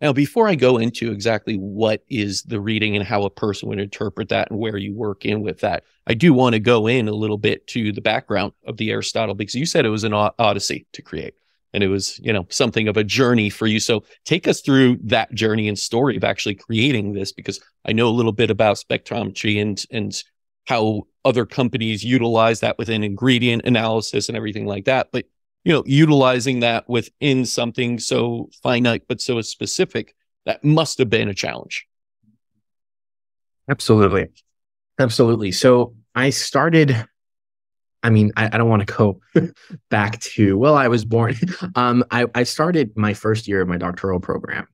Now, before I go into exactly what is the reading and how a person would interpret that and where you work in with that, I do want to go in a little bit to the background of the Aristotle, because you said it was an odyssey to create. And it was, something of a journey for you. So take us through that journey and story of actually creating this, because I know a little bit about spectrometry and how other companies utilize that within ingredient analysis and everything like that. But utilizing that within something so finite but so specific, that must have been a challenge. Absolutely. Absolutely. So I started, I don't want to go back to, I was born. I started my first year of my doctoral program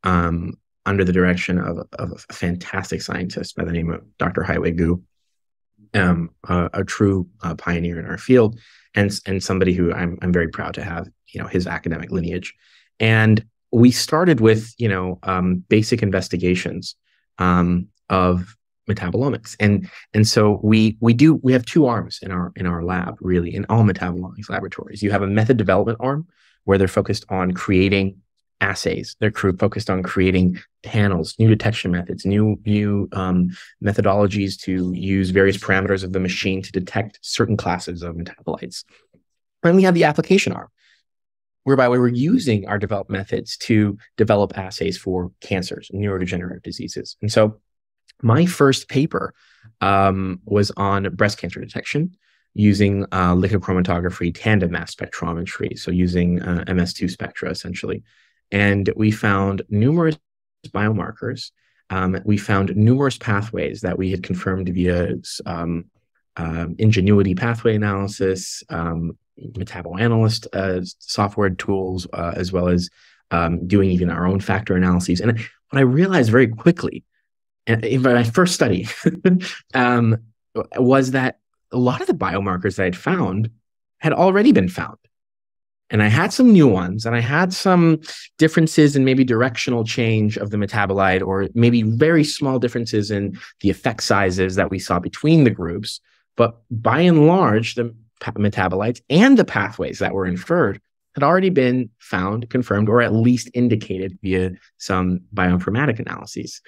under the direction of a fantastic scientist by the name of Dr. Highway Gu, a true pioneer in our field, and somebody who I'm very proud to have, his academic lineage. And we started with, basic investigations of metabolomics. And so we have two arms in our lab, really, in all metabolomics laboratories. You have a method development arm where they're focused on creating assays. They're focused on creating panels, new detection methods, new methodologies to use various parameters of the machine to detect certain classes of metabolites. And we have the application arm, whereby we were using our developed methods to develop assays for cancers, neurodegenerative diseases. And so my first paper was on breast cancer detection using liquid chromatography tandem mass spectrometry, so using MS2 spectra, essentially. And we found numerous biomarkers. We found numerous pathways that we had confirmed via Ingenuity pathway analysis, Metaboloanalyst software tools, as well as doing even our own factor analyses. And what I realized very quickly, and in my first study, was that a lot of the biomarkers that I'd found had already been found. And I had some new ones, and I had some differences in maybe directional change of the metabolite, or maybe very small differences in the effect sizes that we saw between the groups. But by and large, the metabolites and the pathways that were inferred had already been found, confirmed, or at least indicated via some bioinformatic analyses.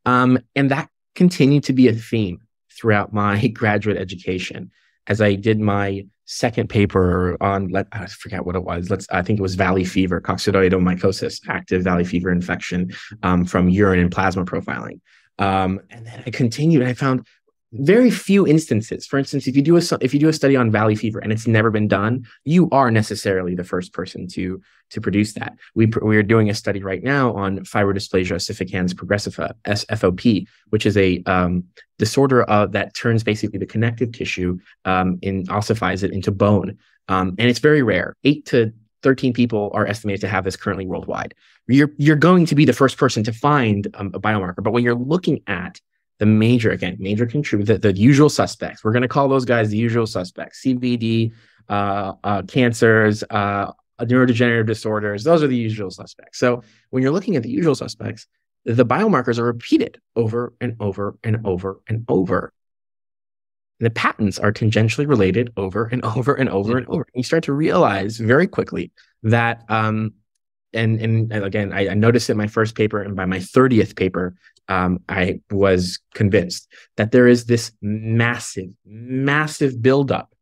And that continued to be a theme throughout my graduate education. As I did my second paper on, I forget what it was. I think it was valley fever, coccidioidomycosis, active valley fever infection from urine and plasma profiling. And then I continued, and I found very few instances. For instance, if you do a study on valley fever and it's never been done, you are necessarily the first person to produce that. We are doing a study right now on fibrodysplasia ossificans progressiva, FOP, which is a disorder that turns basically the connective tissue ossifies it into bone, and it's very rare. 8 to 13 people are estimated to have this currently worldwide. You're going to be the first person to find a biomarker, but when you're looking at the major contributor, the usual suspects. We're going to call those guys the usual suspects: CVD, cancers, neurodegenerative disorders. Those are the usual suspects. So when you're looking at the usual suspects, the biomarkers are repeated over and over and over and over. The patterns are tangentially related over and over and over and over. You start to realize very quickly that, and again, I noticed it in my first paper, and by my 30th paper, I was convinced that there is this massive buildup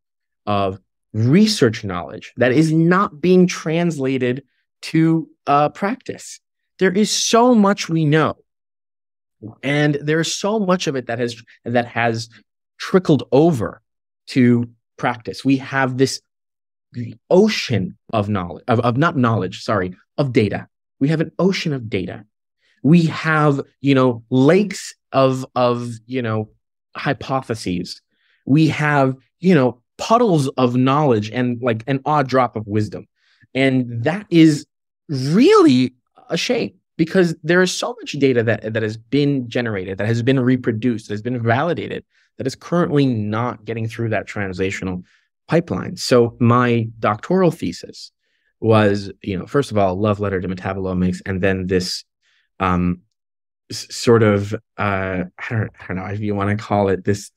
of research knowledge that is not being translated to practice. There is so much we know, and there's so much of it that has trickled over to practice. We have this ocean of knowledge, of data. We have an ocean of data. We have, lakes of hypotheses. We have, puddles of knowledge and like an odd drop of wisdom. And that is really a shame, because there is so much data that has been generated, that has been reproduced, that has been validated, that is currently not getting through that translational pipeline. So my doctoral thesis was, first of all, love letter to metabolomics, and then this sort of I don't know if you want to call it this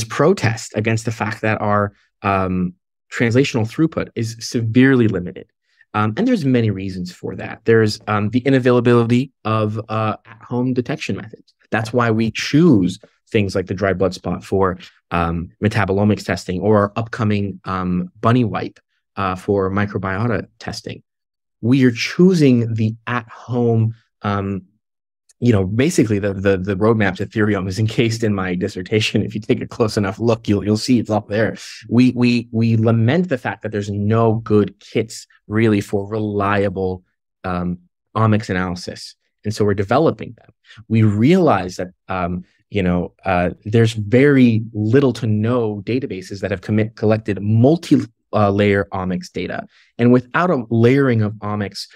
protest against the fact that our translational throughput is severely limited. And there's many reasons for that. There's the inavailability of at-home detection methods. That's why we choose things like the dry blood spot for metabolomics testing, or our upcoming bunny wipe for microbiota testing. We are choosing the at-home, basically the roadmap to Theriome is encased in my dissertation. If you take a close enough look, you'll see it's up there. We lament the fact that there's no good kits really for reliable omics analysis, and so we're developing them. We realize that there's very little to no databases that have collected multi-layer omics data, and without a layering of omics,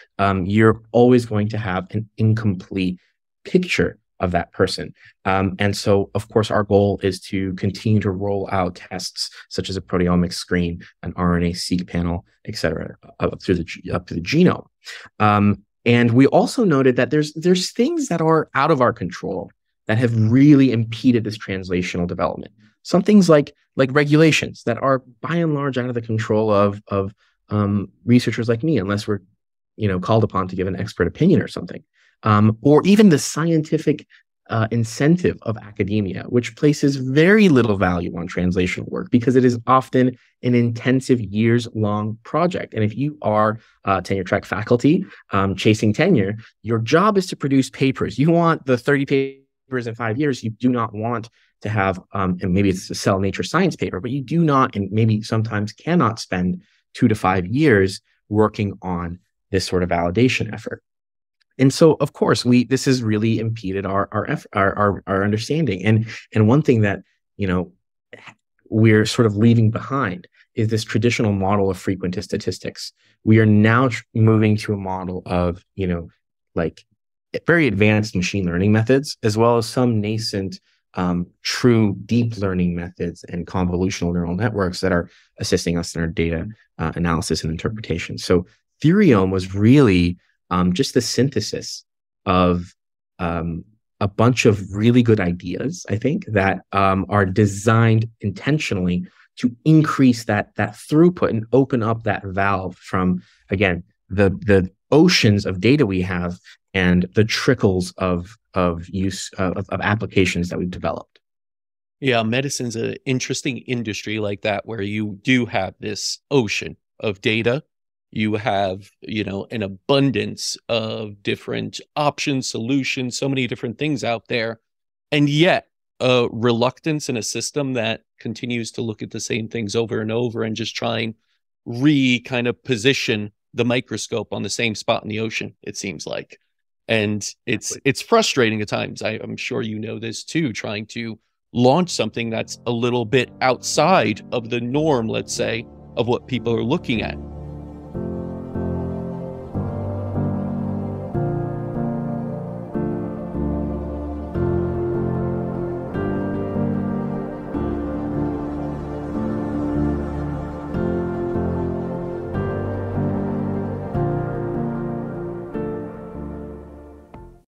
you're always going to have an incomplete picture of that person. And so, of course, our goal is to continue to roll out tests such as a proteomics screen, an RNA-seq panel, et cetera, up to the genome. And we also noted that there's things that are out of our control that have really impeded this translational development. Some things like regulations that are by and large out of the control of researchers like me, unless we're called upon to give an expert opinion or something. Or even the scientific incentive of academia, which places very little value on translational work because it is often an intensive years-long project. And if you are tenure-track faculty chasing tenure, your job is to produce papers. You want the 30 papers in 5 years. You do not want to have, and maybe it's a Cell Nature Science paper, but you do not, and maybe sometimes cannot spend 2 to 5 years working on this sort of validation effort. And so, of course, this has really impeded our understanding. And one thing that we're sort of leaving behind is this traditional model of frequentist statistics. We are now moving to a model of very advanced machine learning methods, as well as some nascent true deep learning methods and convolutional neural networks that are assisting us in our data analysis and interpretation. So Theriome was really just the synthesis of a bunch of really good ideas, I think, that are designed intentionally to increase that throughput and open up that valve from, again, the oceans of data we have and the trickles of use of applications that we've developed. Yeah, medicine's an interesting industry like that, where you do have this ocean of data. You have, an abundance of different options, solutions, so many different things out there. And yet a reluctance in a system that continues to look at the same things over and over and just try and kind of position the microscope on the same spot in the ocean, it seems like. And it's frustrating at times. I'm sure you know this too, trying to launch something that's a little bit outside of the norm, let's say, of what people are looking at.